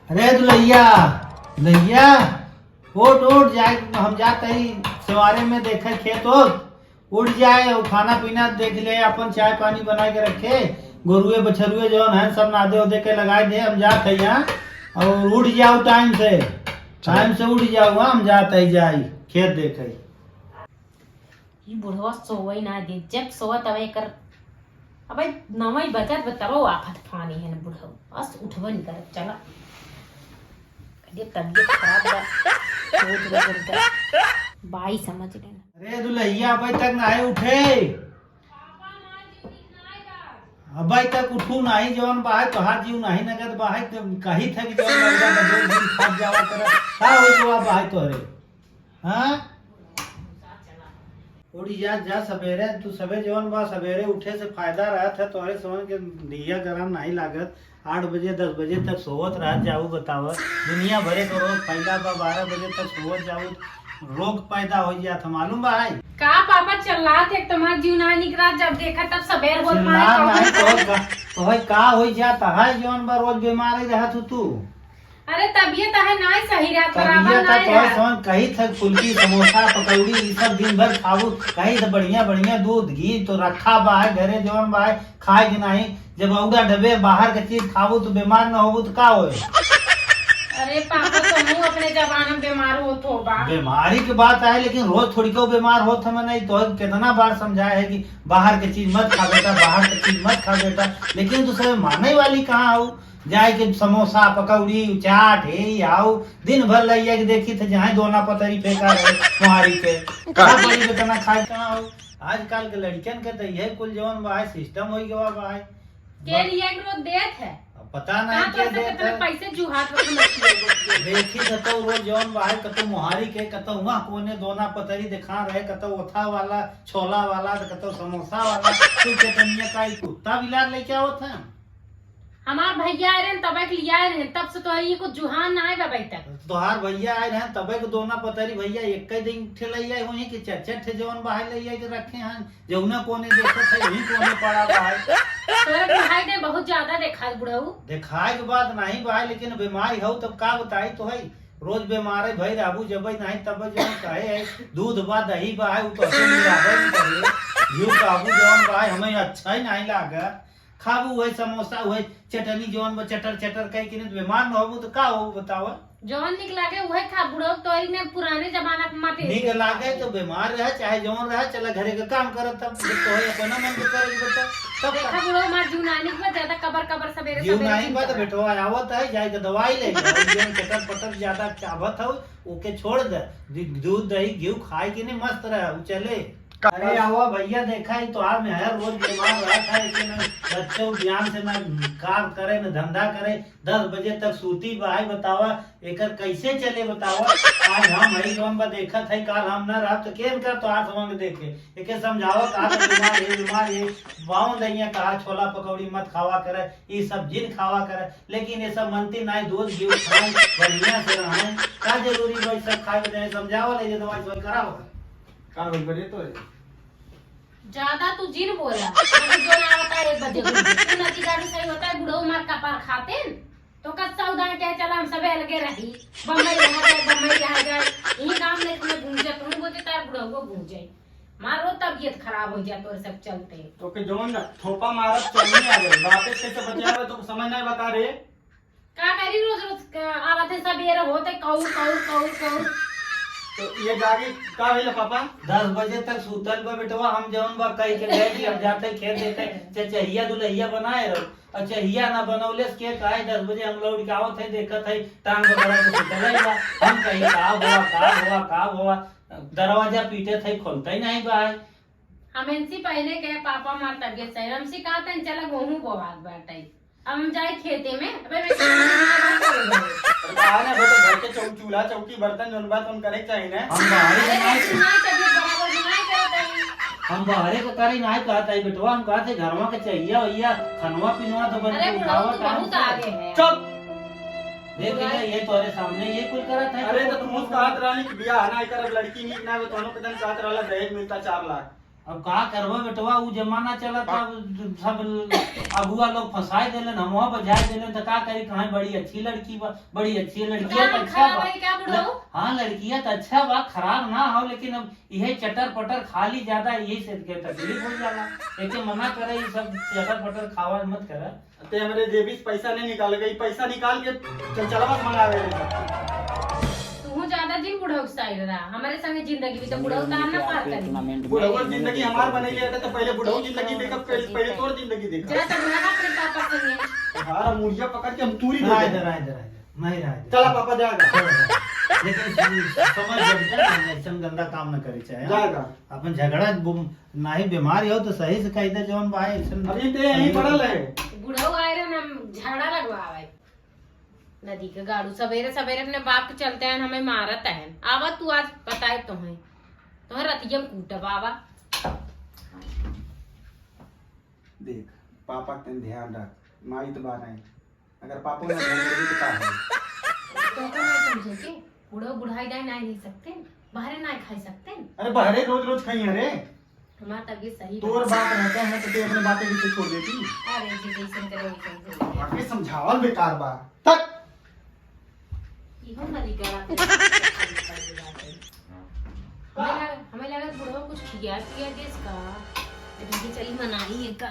अरे दुलैया दुलैया, उठ उठ जाए, हम जाते ही सवारे में देखे खेत होत। उठ जाए और खाना पीना देख ले, अपन चाय पानी बना के रखे, गोरुए बछरुए जो है सब नादे उदे के लगाए दे। हम जाते हैं यहाँ और उठ जाओ टाइम से उठ जाओ। हम जाते ही जाई खेत देखे। ये बुढ़वा सोवई ना दे, जब सोवा तवे कर अबे नवई बचत बताओ आफत फानी है न बुढ़वा बस उठबन कर चला ये तबीयत खराब है सोच रहा बाई समझ लेना। अरे दुलैया अभी तक नहीं उठे, अभी तक उठू नहीं जवन बाहे तोहार जीव नहीं नगद बाहे कही था कि जवन लगदा बदल दिन फट जावा कर का हो जवा बाहे तोरे। हां उड़ी जा सवेरे, तू सवेरे जवन बा सवेरे उठे से फायदा रहत है तोरे समझ के दिया गरम नहीं लागत। 8 बजे 10 बजे तक सोवत रह जाऊ बताव, दुनिया भरे को रोग फैला बा। 12 बजे तक सोवत जाऊ रोग पैदा हो जाता मालूम बा है का पापा चला थे तुम्हारा जीव ना निकला जब देखा तब सवेर बोल तो का हो जाता है जवन बा रोज बीमार रहत तू। अरे तबीयत है ना सही रहत बराबर तबीयत नहीं तो रहत। समझ कहीं तक फुल्की समोसा पकौड़ी ये सब दिन भर खाऊ, कहीं तो बढ़िया बढ़िया दूध घी तो रखा बा है घरे जवन बा है खाए कि नहीं। जब औदा डबे बाहर के चीज खाऊ तो बीमार न होबू तो का होए। अरे पापा तुम अपने जबान में बीमार हो तो बा बीमारी की बात है लेकिन रोज थोड़ी को बीमार हो हम नहीं तो कितना बार समझाया है कि बाहर की चीज मत खा बेटा, बाहर की चीज मत खा बेटा, लेकिन दूसरे मानने वाली कहाँ हो। जाए कि समोसा पकौड़ी चाट हे आओ दिन भर लइया के देखी थे जहाँ दोना पतरी फेंका रहे कुहारी के बड़ी बेतना खाए कहाँ हो। आजकल के लड़कियन के तो यह कुल जवन बा सिस्टम हो गया बा के लिए रोज देत है पता नहीं क्या देत है। पैसे जुहात रख देखी कतो रोज जवन बा कतो मुहारी के कतो वहाँ कोने दोना पतरी दिखा रहे, कतो ओथा वाला छोला वाला कतो समोसा वाला कुछ चटनिया का कुत्ता बिलार लेके आवत है। हमार भैया आए रहे तबे के लिए आए रहे तब से तो ये कुछ जुहान ना आए बाबा तक तोहार भैया आए रहे तबे के दोना पतरी भैया एक ही दिन ठेलैया वही के चट ठे जवन बाहर लइया के रखे हैं जौना कोने देखत है वही कोने पड़ा बाहर। तोरे दिखाई दे बहुत ज्यादा देखा बुढ़ऊ दिखाई के बात नहीं बाहर लेकिन बीमारी हो तब का बताई तो है रोज बीमार है भाई राबू जब नहीं तब जो कहे है दूध बा दही बा है तो मिलावे नहीं करे यू काबू जवन बा हमें अच्छा ही नहीं लागा। खाबू हुए समोसा हुए चटनी जवन बा चटर चटर कह के बीमार न होबू तो का हो बताओ। जौन निक लागे वही खा बुढ़ऊ तोरी ने पुराने जमाना के माटे निक लागे तो बीमार रहे चाहे जवन रहे चला घरे का काम करत तब तो है अपना मन के करे बता तब देखा बुढ़ऊ मार जुनानी में ज्यादा कबर कबर सवेरे जीव नहीं बात बेटवा आवत है जाए के दवाई ले जवन चटर पटर ज्यादा चावत हो ओके छोड़ दे दूध दही घी खाए कि नहीं मस्त रहे चले। अरे आवा भैया देखा ही तो आप में है रोज बीमार रहता है लेकिन बच्चों ज्ञान से न काम करे न धंधा करे 10 बजे तक सूती बाई बतावा एकर कैसे चले बतावा। आज हम हई जवन बा देखत है काल हम न रह तो केन कर तो आप समझ देखे एके समझावा का बीमार ये बावन दैया कहा छोला पकौड़ी मत खावा करे ये सब जिन खावा करे लेकिन ये सब मनती नहीं दूध घी खाए बढ़िया से रहे का जरूरी भाई सब खाए समझावा ले दवाई दवाई कराओ का बोल बड़े तो ज्यादा तू जिन बोला जो ना होता है 1 बजे तू नदी गाड़ी सही होता है बुढ़ऊ मार कपार खाते तो कच्चा उदाहरण क्या चला हम सब अलगे रही बम्बई रह गए यही काम नहीं तुम्हें घूम तुम बोलते तार बुढ़ऊ को घूम जाए मारो तबीयत खराब हो जाए तो सब चलते तो के जोन थोपा मारत चलने आ गए बातें कैसे बचावे तो समझ नहीं बता रे का करी रोज रोज आवत है सवेरे होते कऊ तो ये जागे का भेल पापा 10 बजे तक सूतल बा बेटवा हम जवन बा कह के गए कि हम जाते खेत देते चहिया दुलहिया बनाए रहो और चहिया ना बनौले के काहे 10 बजे हम लोग आवत है देखत है टांग बगड़ा के सुतल बा हम कहीं का हुआ दरवाजा पीटे थे खोलता ही नहीं बा। हम इनसे पहले के पापा मार तबियत सही हमसे कहा था चला गेहूं बोवात बाटे हम जाए खेते में अबे आने हो तो घर के चूल्हा चौकी बर्तन जोन बात हम करे चाहिए ना हम बाहरे का करे नहीं कहता है बेटवा हम कहते घरवा के चाहिए भैया खनवा पिनवा तो बन अरे बहुत आगे है चुप देख ये तोरे सामने ये कुल करत है। अरे तो तुम उस कहत रहनी कि बियाह ना कर लड़की नीक ना हो तोनो के दिन कहत रहला दहेज मिलता 4 लाख अब का करबो बेटवा, उ जमाना चला था, सब अगुआ लोग फंसाए देलन, हमवा बजाए देलन, तो का करी, कहाँ बड़ी अच्छी लड़की बा, बड़ी अच्छी लड़कियां तो अच्छा खराब बा। है क्या बुढ़ऊ? हाँ लड़कियां तो अच्छा बा, खराब ना हो, लेकिन अब यही चटर पटर खा ली ज्यादा, यही से के तकलीफ हो जाला। लेकिन मना करे ये सब चटर पटर खावा मत करे। ते हमरे जेबी से पैसा नहीं निकाल गई, पैसा निकाल के चल बस मंगावे तू ज्यादा जिन बुढ़ऊ स्टाइल रहा, हमारे संगे जिंदगी भी तो बुढ़ऊ तार ना पार करी। बुढ़ऊ जिंदगी हमार बने लिए तो पहले बुढ़ऊ जिंदगी देखा, पहले तोर जिंदगी देखा। जरा तो रहा अपने पापा संगे। हमारा मुड़िया पकड़ के हम तूरी दे रहा देंगे। इधर, इधर नहीं रहा इधर। चला पापा जाएगा लेकिन समझ जब ऐसा गंदा काम न करे चाहे। जाएगा। अपन झगड़ा नहीं बीमारी हो तो सही से कह दे जौन भाई अभी ते यहीं पड़ल है। बुढ़ऊ आए रहे हम झगड़ा लगवावे नदी के गाड़ू, सवेरे सवेरे अपने बाप के चलते हैं, हमें मारत है। आवा तू आज बताए तुम्हें रतियम कूटब आवा। देख पापा के ध्यान रख, माई तो बात है, अगर पापा ने ध्यान रखी तो का है। तो नहीं समझे के बुढ़ऊ बुढ़ाई दाई नहीं रह सकते, बाहर नहीं खा सकते। अरे बाहरे रोज रोज खाई अरे हमारा तबीयत सही तोर बात रहता है तो ते अपने बातें भी छोड़ देती। अरे जी जैसे करे वैसे करे। बाकी समझावल बेकार बा तक इहो नदी का हमें लगा बुढ़ऊ कुछ खिया पिया के इसका, लेकिन चली मनाई है का।